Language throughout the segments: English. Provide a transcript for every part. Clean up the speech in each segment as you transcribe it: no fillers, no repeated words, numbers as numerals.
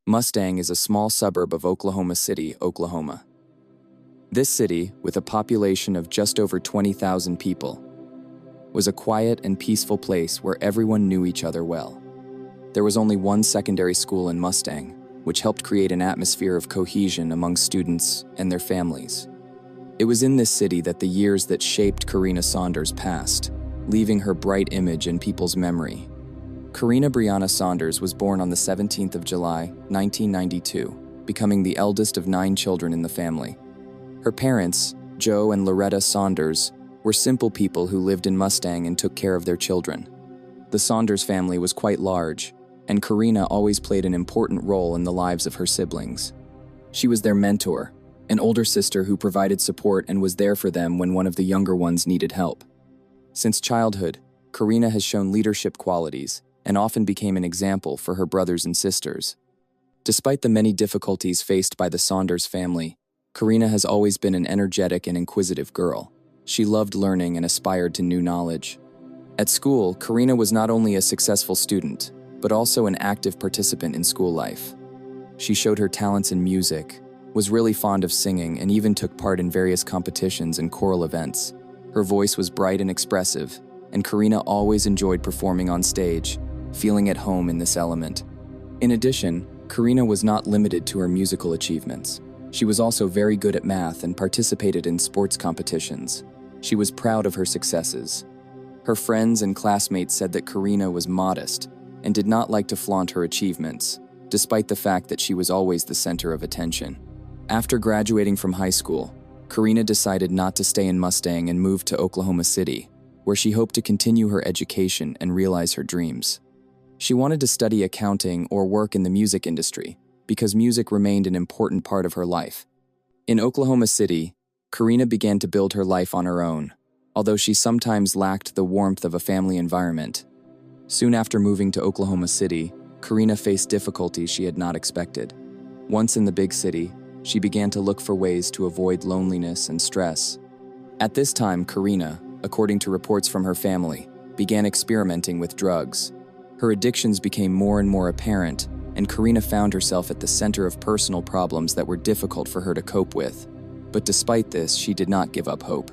Mustang is a small suburb of Oklahoma City, Oklahoma. This city, with a population of just over 20,000 people, was a quiet and peaceful place where everyone knew each other well. There was only one secondary school in Mustang, which helped create an atmosphere of cohesion among students and their families. It was in this city that the years that shaped Karina Saunders passed, leaving her bright image in people's memory. Karina Brianna Saunders was born on the 17th of July, 1992, becoming the eldest of 9 children in the family. Her parents, Joe and Loreta Saunders, were simple people who lived in Mustang and took care of their children. The Saunders family was quite large, and Karina always played an important role in the lives of her siblings. She was their mentor, an older sister who provided support and was there for them when one of the younger ones needed help. Since childhood, Karina has shown leadership qualities and often became an example for her brothers and sisters. Despite the many difficulties faced by the Saunders family, Karina has always been an energetic and inquisitive girl. She loved learning and aspired to new knowledge. At school, Karina was not only a successful student, but also an active participant in school life. She showed her talents in music, was really fond of singing, and even took part in various competitions and choral events. Her voice was bright and expressive, and Karina always enjoyed performing on stage, feeling at home in this element. In addition, Karina was not limited to her musical achievements. She was also very good at math and participated in sports competitions. She was proud of her successes. Her friends and classmates said that Karina was modest and did not like to flaunt her achievements, despite the fact that she was always the center of attention. After graduating from high school, Karina decided not to stay in Mustang and moved to Oklahoma City, where she hoped to continue her education and realize her dreams. She wanted to study accounting or work in the music industry because music remained an important part of her life. In Oklahoma City, Karina began to build her life on her own, although she sometimes lacked the warmth of a family environment. Soon after moving to Oklahoma City, Karina faced difficulties she had not expected. Once in the big city, she began to look for ways to avoid loneliness and stress. At this time, Karina, according to reports from her family, began experimenting with drugs. Her addictions became more and more apparent, and Karina found herself at the center of personal problems that were difficult for her to cope with. But despite this, she did not give up hope.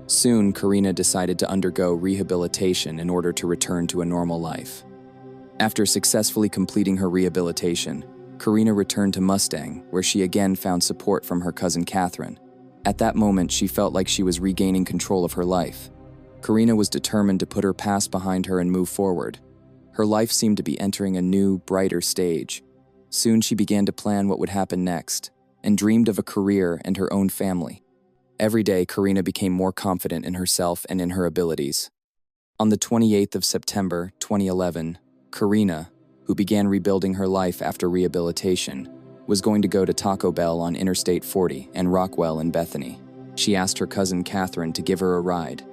Soon, Karina decided to undergo rehabilitation in order to return to a normal life. After successfully completing her rehabilitation, Karina returned to Mustang, where she again found support from her cousin Catherine. At that moment, she felt like she was regaining control of her life. Karina was determined to put her past behind her and move forward. Her life seemed to be entering a new, brighter stage. Soon she began to plan what would happen next, and dreamed of a career and her own family. Every day, Karina became more confident in herself and in her abilities. On the 28th of September, 2011, Karina, who began rebuilding her life after rehabilitation, was going to go to Taco Bell on Interstate 40 and Rockwell in Bethany. She asked her cousin Catherine to give her a ride.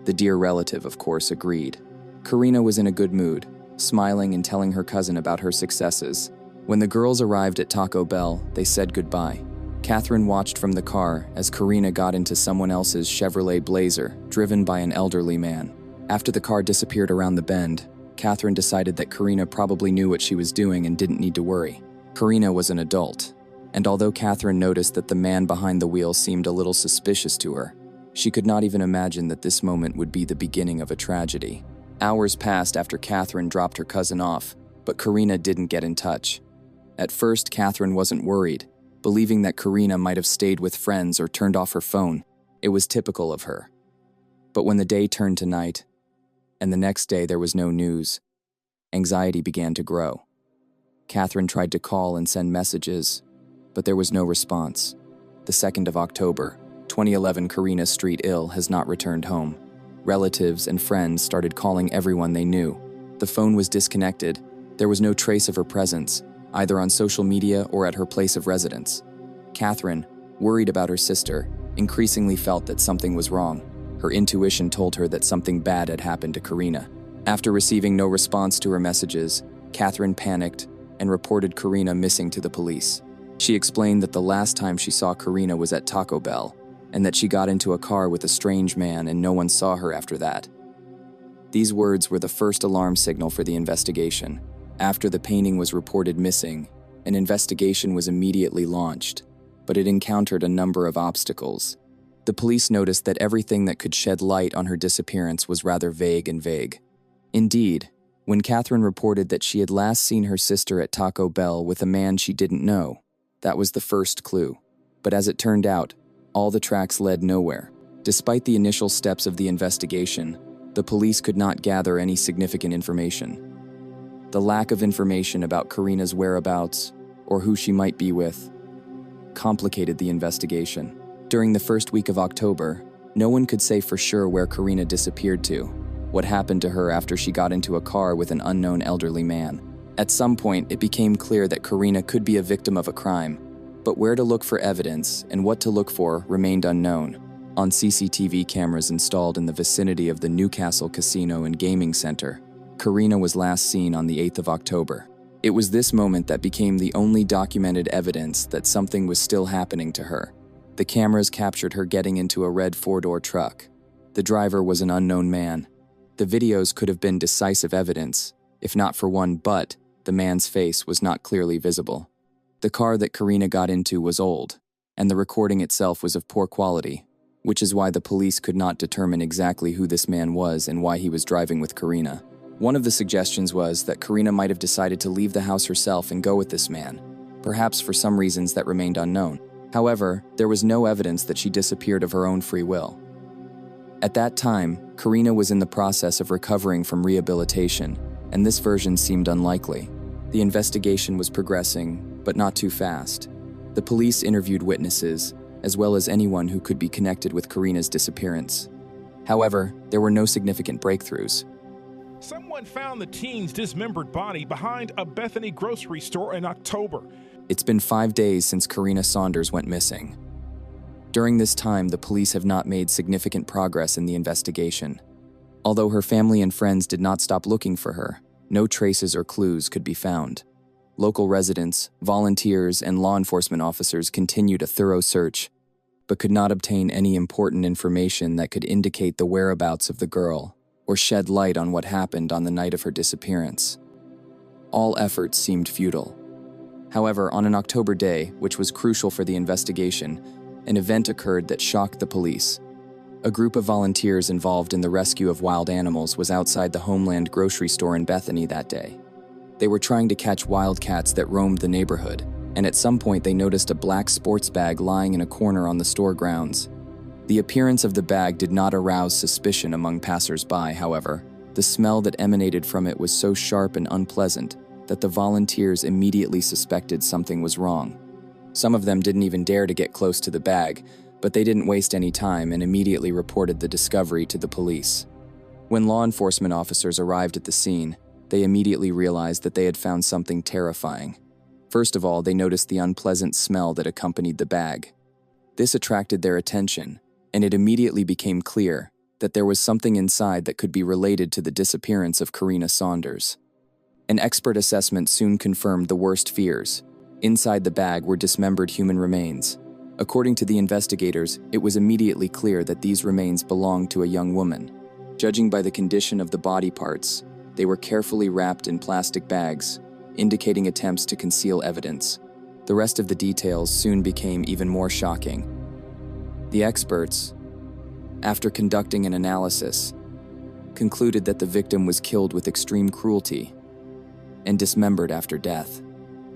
The dear relative, of course, agreed. Karina was in a good mood, smiling and telling her cousin about her successes. When the girls arrived at Taco Bell, they said goodbye. Catherine watched from the car as Karina got into someone else's Chevrolet Blazer, driven by an elderly man. After the car disappeared around the bend, Catherine decided that Karina probably knew what she was doing and didn't need to worry. Karina was an adult, and although Catherine noticed that the man behind the wheel seemed a little suspicious to her, she could not even imagine that this moment would be the beginning of a tragedy. Hours passed after Catherine dropped her cousin off, but Karina didn't get in touch. At first, Catherine wasn't worried, believing that Karina might have stayed with friends or turned off her phone. It was typical of her. But when the day turned to night, and the next day there was no news, anxiety began to grow. Catherine tried to call and send messages, but there was no response. The 2nd of October, 2011, Karina Street Ill has not returned home. Relatives and friends started calling everyone they knew. The phone was disconnected. There was no trace of her presence, either on social media or at her place of residence. Catherine, worried about her sister, increasingly felt that something was wrong. Her intuition told her that something bad had happened to Karina. After receiving no response to her messages, Catherine panicked and reported Karina missing to the police. She explained that the last time she saw Karina was at Taco Bell, and that she got into a car with a strange man and no one saw her after that. These words were the first alarm signal for the investigation. After the painting was reported missing, an investigation was immediately launched, but it encountered a number of obstacles. The police noticed that everything that could shed light on her disappearance was rather vague. Indeed, when Catherine reported that she had last seen her sister at Taco Bell with a man she didn't know, that was the first clue. But as it turned out, all the tracks led nowhere. Despite the initial steps of the investigation, the police could not gather any significant information. The lack of information about Karina's whereabouts, or who she might be with, complicated the investigation. During the first week of October, no one could say for sure where Karina disappeared to, what happened to her after she got into a car with an unknown elderly man. At some point, it became clear that Karina could be a victim of a crime, but where to look for evidence and what to look for remained unknown. On CCTV cameras installed in the vicinity of the Newcastle Casino and Gaming Center, Karina was last seen on the 8th of October. It was this moment that became the only documented evidence that something was still happening to her. The cameras captured her getting into a red four-door truck. The driver was an unknown man. The videos could have been decisive evidence, if not for one, but the man's face was not clearly visible. The car that Karina got into was old, and the recording itself was of poor quality, which is why the police could not determine exactly who this man was and why he was driving with Karina. One of the suggestions was that Karina might have decided to leave the house herself and go with this man, perhaps for some reasons that remained unknown. However, there was no evidence that she disappeared of her own free will. At that time, Karina was in the process of recovering from rehabilitation, and this version seemed unlikely. The investigation was progressing, but not too fast. The police interviewed witnesses, as well as anyone who could be connected with Karina's disappearance. However, there were no significant breakthroughs. Someone found the teen's dismembered body behind a Bethany grocery store in October. It's been 5 days since Karina Saunders went missing. During this time, the police have not made significant progress in the investigation. Although her family and friends did not stop looking for her, no traces or clues could be found. Local residents, volunteers, and law enforcement officers continued a thorough search, but could not obtain any important information that could indicate the whereabouts of the girl or shed light on what happened on the night of her disappearance. All efforts seemed futile. However, on an October day, which was crucial for the investigation, an event occurred that shocked the police. A group of volunteers involved in the rescue of wild animals was outside the Homeland grocery store in Bethany that day. They were trying to catch wildcats that roamed the neighborhood, and at some point they noticed a black sports bag lying in a corner on the store grounds. The appearance of the bag did not arouse suspicion among passers-by, however. The smell that emanated from it was so sharp and unpleasant that the volunteers immediately suspected something was wrong. Some of them didn't even dare to get close to the bag, but they didn't waste any time and immediately reported the discovery to the police. When law enforcement officers arrived at the scene, they immediately realized that they had found something terrifying. First of all, they noticed the unpleasant smell that accompanied the bag. This attracted their attention, and it immediately became clear that there was something inside that could be related to the disappearance of Karina Saunders. An expert assessment soon confirmed the worst fears. Inside the bag were dismembered human remains. According to the investigators, it was immediately clear that these remains belonged to a young woman. Judging by the condition of the body parts, they were carefully wrapped in plastic bags, indicating attempts to conceal evidence. The rest of the details soon became even more shocking. The experts, after conducting an analysis, concluded that the victim was killed with extreme cruelty and dismembered after death.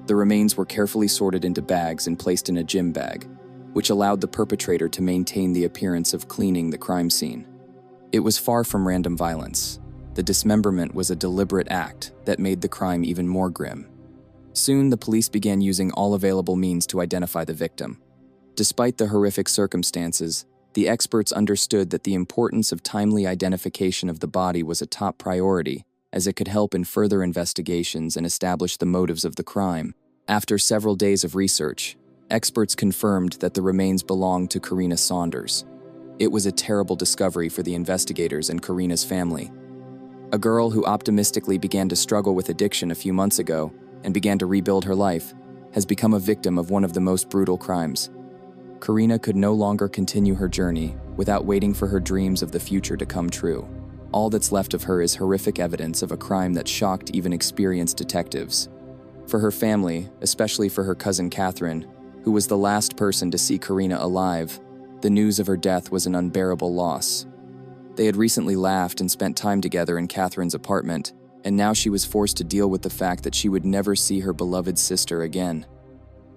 The remains were carefully sorted into bags and placed in a gym bag, which allowed the perpetrator to maintain the appearance of cleaning the crime scene. It was far from random violence. The dismemberment was a deliberate act that made the crime even more grim. Soon, the police began using all available means to identify the victim. Despite the horrific circumstances, the experts understood that the importance of timely identification of the body was a top priority, as it could help in further investigations and establish the motives of the crime. After several days of research, experts confirmed that the remains belonged to Karina Saunders. It was a terrible discovery for the investigators and Karina's family. A girl who optimistically began to struggle with addiction a few months ago and began to rebuild her life has become a victim of one of the most brutal crimes. Karina could no longer continue her journey without waiting for her dreams of the future to come true. All that's left of her is horrific evidence of a crime that shocked even experienced detectives. For her family, especially for her cousin Catherine, who was the last person to see Karina alive, the news of her death was an unbearable loss. They had recently laughed and spent time together in Catherine's apartment, and now she was forced to deal with the fact that she would never see her beloved sister again.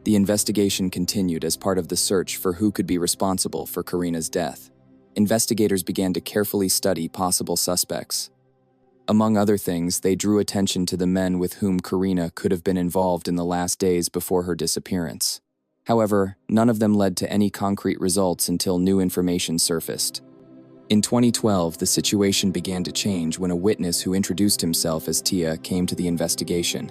The investigation continued as part of the search for who could be responsible for Karina's death. Investigators began to carefully study possible suspects. Among other things, they drew attention to the men with whom Karina could have been involved in the last days before her disappearance. However, none of them led to any concrete results until new information surfaced. In 2012, the situation began to change when a witness who introduced himself as Tia came to the investigation.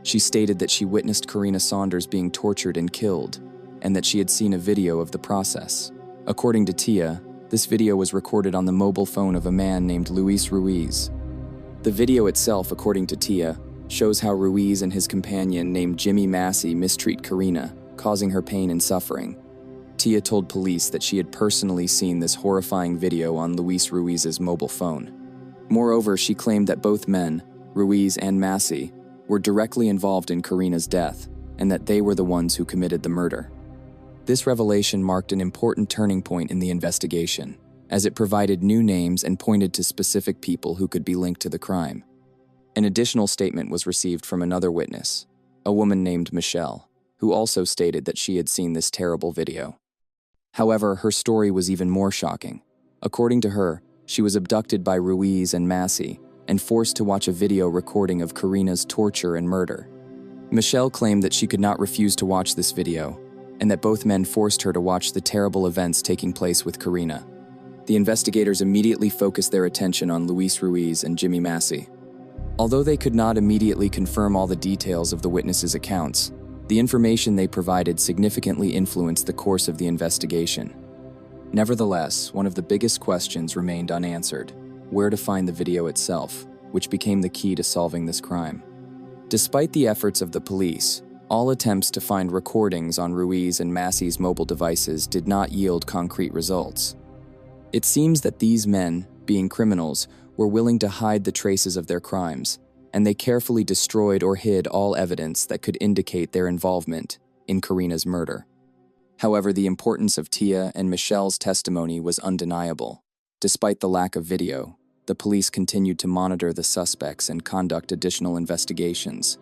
She stated that she witnessed Karina Saunders being tortured and killed, and that she had seen a video of the process. According to Tia, this video was recorded on the mobile phone of a man named Luis Ruiz. The video itself, according to Tia, shows how Ruiz and his companion named Jimmy Massey mistreat Karina, causing her pain and suffering. Tia told police that she had personally seen this horrifying video on Luis Ruiz's mobile phone. Moreover, she claimed that both men, Ruiz and Massey, were directly involved in Karina's death, and that they were the ones who committed the murder. This revelation marked an important turning point in the investigation, as it provided new names and pointed to specific people who could be linked to the crime. An additional statement was received from another witness, a woman named Michelle, who also stated that she had seen this terrible video. However, her story was even more shocking. According to her, she was abducted by Ruiz and Massey and forced to watch a video recording of Karina's torture and murder. Michelle claimed that she could not refuse to watch this video, and that both men forced her to watch the terrible events taking place with Karina. The investigators immediately focused their attention on Luis Ruiz and Jimmy Massey. Although they could not immediately confirm all the details of the witnesses' accounts, the information they provided significantly influenced the course of the investigation. Nevertheless, one of the biggest questions remained unanswered: where to find the video itself, which became the key to solving this crime. Despite the efforts of the police, all attempts to find recordings on Ruiz and Massey's mobile devices did not yield concrete results. It seems that these men, being criminals, were willing to hide the traces of their crimes, and they carefully destroyed or hid all evidence that could indicate their involvement in Karina's murder. However, the importance of Tia and Michelle's testimony was undeniable. Despite the lack of video, the police continued to monitor the suspects and conduct additional investigations.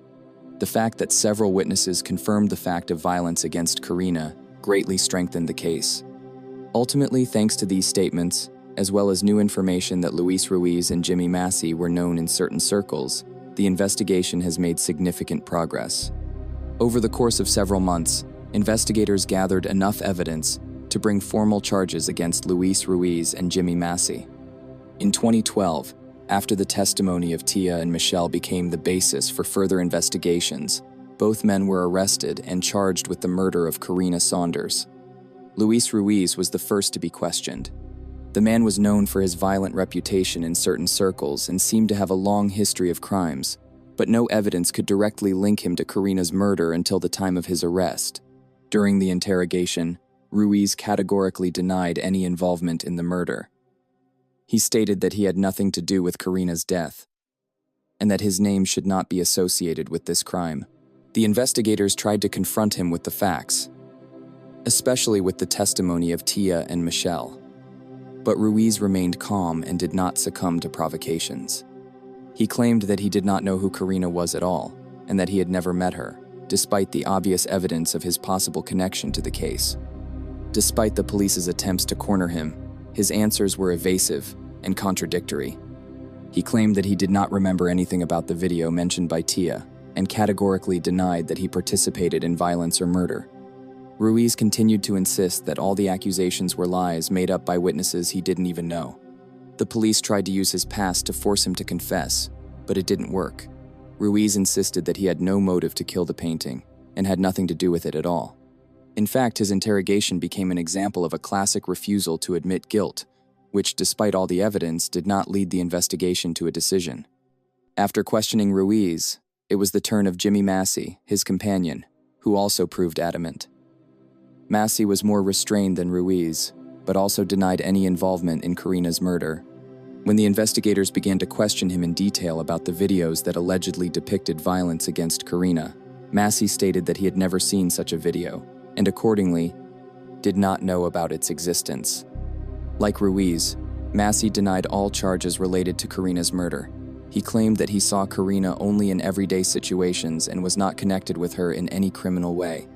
The fact that several witnesses confirmed the fact of violence against Karina greatly strengthened the case. Ultimately, thanks to these statements, as well as new information that Luis Ruiz and Jimmy Massey were known in certain circles, the investigation has made significant progress. Over the course of several months, investigators gathered enough evidence to bring formal charges against Luis Ruiz and Jimmy Massey. In 2012, after the testimony of Tia and Michelle became the basis for further investigations, both men were arrested and charged with the murder of Karina Saunders. Luis Ruiz was the first to be questioned. The man was known for his violent reputation in certain circles and seemed to have a long history of crimes, but no evidence could directly link him to Karina's murder until the time of his arrest. During the interrogation, Ruiz categorically denied any involvement in the murder. He stated that he had nothing to do with Karina's death, and that his name should not be associated with this crime. The investigators tried to confront him with the facts, especially with the testimony of Tia and Michelle. But Ruiz remained calm and did not succumb to provocations. He claimed that he did not know who Karina was at all, and that he had never met her, despite the obvious evidence of his possible connection to the case. Despite the police's attempts to corner him, his answers were evasive and contradictory. He claimed that he did not remember anything about the video mentioned by Tia, and categorically denied that he participated in violence or murder. Ruiz continued to insist that all the accusations were lies made up by witnesses he didn't even know. The police tried to use his past to force him to confess, but it didn't work. Ruiz insisted that he had no motive to kill the painting, and had nothing to do with it at all. In fact, his interrogation became an example of a classic refusal to admit guilt, which, despite all the evidence, did not lead the investigation to a decision. After questioning Ruiz, it was the turn of Jimmy Massey, his companion, who also proved adamant. Massey was more restrained than Ruiz, but also denied any involvement in Karina's murder. When the investigators began to question him in detail about the videos that allegedly depicted violence against Karina, Massey stated that he had never seen such a video, and accordingly, did not know about its existence. Like Ruiz, Massey denied all charges related to Karina's murder. He claimed that he saw Karina only in everyday situations and was not connected with her in any criminal way.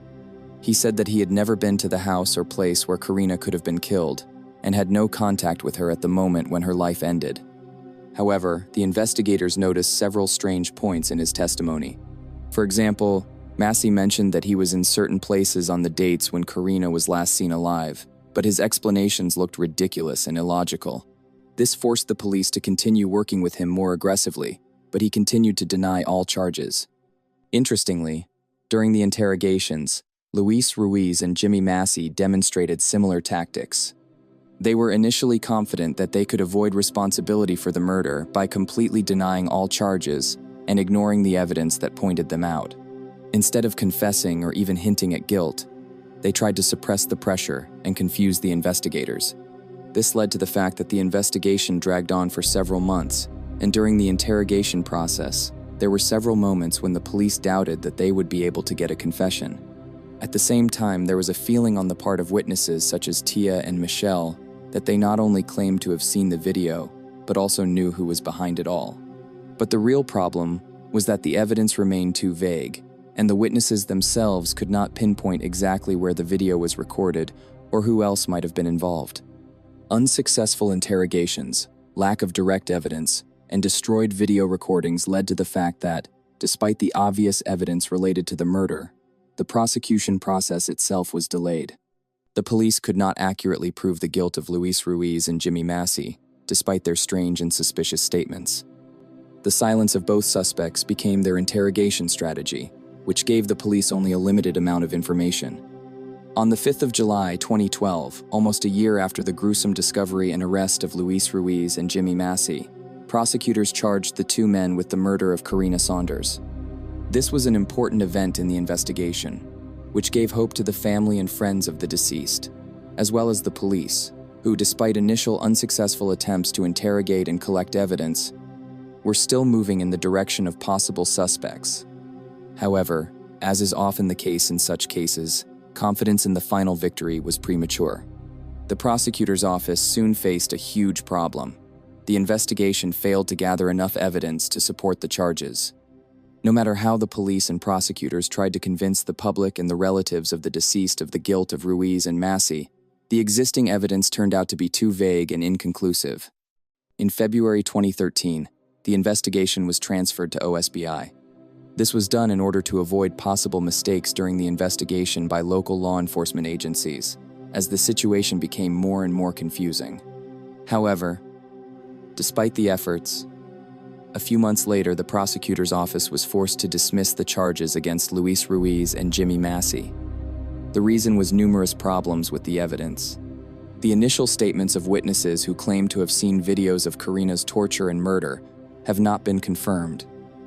He said that he had never been to the house or place where Karina could have been killed, and had no contact with her at the moment when her life ended. However, the investigators noticed several strange points in his testimony. For example, Massey mentioned that he was in certain places on the dates when Karina was last seen alive, but his explanations looked ridiculous and illogical. This forced the police to continue working with him more aggressively, but he continued to deny all charges. Interestingly, during the interrogations, Luis Ruiz and Jimmy Massey demonstrated similar tactics. They were initially confident that they could avoid responsibility for the murder by completely denying all charges and ignoring the evidence that pointed them out. Instead of confessing or even hinting at guilt, they tried to suppress the pressure and confuse the investigators. This led to the fact that the investigation dragged on for several months, and during the interrogation process, there were several moments when the police doubted that they would be able to get a confession. At the same time, there was a feeling on the part of witnesses such as Tia and Michelle that they not only claimed to have seen the video, but also knew who was behind it all. But the real problem was that the evidence remained too vague, and the witnesses themselves could not pinpoint exactly where the video was recorded or who else might have been involved. Unsuccessful interrogations, lack of direct evidence, and destroyed video recordings led to the fact that, despite the obvious evidence related to the murder, the prosecution process itself was delayed. The police could not accurately prove the guilt of Luis Ruiz and Jimmy Massey, despite their strange and suspicious statements. The silence of both suspects became their interrogation strategy, which gave the police only a limited amount of information. On the 5th of July 2012, almost a year after the gruesome discovery and arrest of Luis Ruiz and Jimmy Massey, prosecutors charged the two men with the murder of Karina Saunders. This was an important event in the investigation, which gave hope to the family and friends of the deceased, as well as the police, who, despite initial unsuccessful attempts to interrogate and collect evidence, were still moving in the direction of possible suspects. However, as is often the case in such cases, confidence in the final victory was premature. The prosecutor's office soon faced a huge problem. The investigation failed to gather enough evidence to support the charges. No matter how the police and prosecutors tried to convince the public and the relatives of the deceased of the guilt of Ruiz and Massey, the existing evidence turned out to be too vague and inconclusive. In February 2013, the investigation was transferred to OSBI. This was done in order to avoid possible mistakes during the investigation by local law enforcement agencies, as the situation became more and more confusing. However, despite the efforts, a few months later, the prosecutor's office was forced to dismiss the charges against Luis Ruiz and Jimmy Massey. The reason was numerous problems with the evidence. The initial statements of witnesses who claimed to have seen videos of Karina's torture and murder have not been confirmed,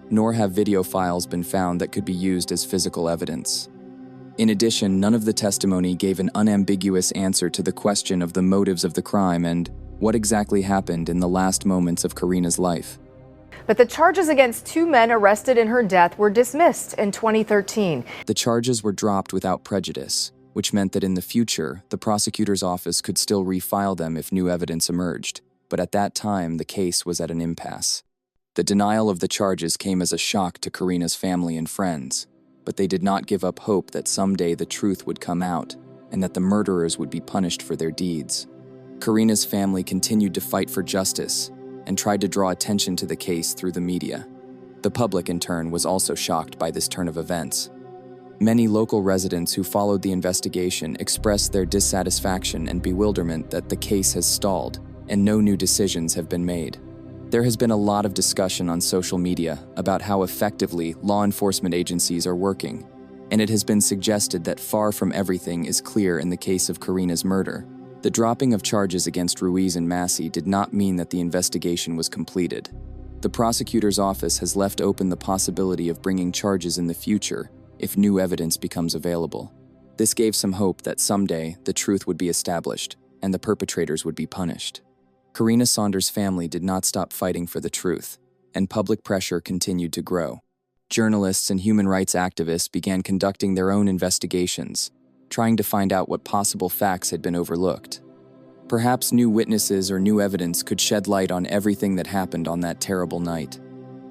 nor have video files been found that could be used as physical evidence. In addition, none of the testimony gave an unambiguous answer to the question of the motives of the crime and what exactly happened in the last moments of Karina's life. But the charges against two men arrested in her death were dismissed in 2013. The charges were dropped without prejudice, which meant that in the future, the prosecutor's office could still refile them if new evidence emerged. But at that time, the case was at an impasse. The denial of the charges came as a shock to Karina's family and friends, but they did not give up hope that someday the truth would come out and that the murderers would be punished for their deeds. Karina's family continued to fight for justice and tried to draw attention to the case through the media. The public, in turn, was also shocked by this turn of events. Many local residents who followed the investigation expressed their dissatisfaction and bewilderment that the case has stalled and no new decisions have been made. There has been a lot of discussion on social media about how effectively law enforcement agencies are working, and it has been suggested that far from everything is clear in the case of Karina's murder. The dropping of charges against Ruiz and Massey did not mean that the investigation was completed. The prosecutor's office has left open the possibility of bringing charges in the future if new evidence becomes available. This gave some hope that someday the truth would be established and the perpetrators would be punished. Karina Saunders' family did not stop fighting for the truth, and public pressure continued to grow. Journalists and human rights activists began conducting their own investigations, trying to find out what possible facts had been overlooked. Perhaps new witnesses or new evidence could shed light on everything that happened on that terrible night.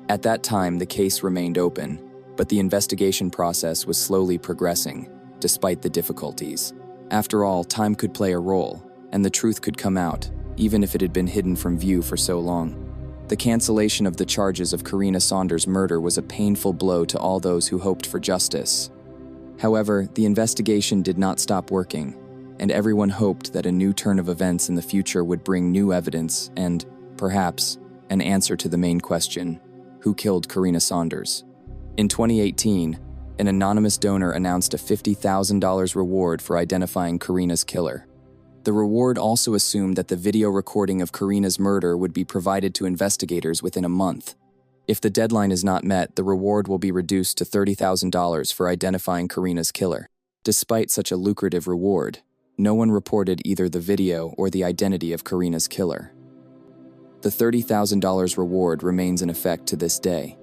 At that time, the case remained open, but the investigation process was slowly progressing, despite the difficulties. After all, time could play a role, and the truth could come out, even if it had been hidden from view for so long. The cancellation of the charges of Karina Saunders' murder was a painful blow to all those who hoped for justice. However, the investigation did not stop working, and everyone hoped that a new turn of events in the future would bring new evidence and, perhaps, an answer to the main question: who killed Karina Saunders? In 2018, an anonymous donor announced a $50,000 reward for identifying Karina's killer. The reward also assumed that the video recording of Karina's murder would be provided to investigators within a month. If the deadline is not met, the reward will be reduced to $30,000 for identifying Karina's killer. Despite such a lucrative reward, no one reported either the video or the identity of Karina's killer. The $30,000 reward remains in effect to this day.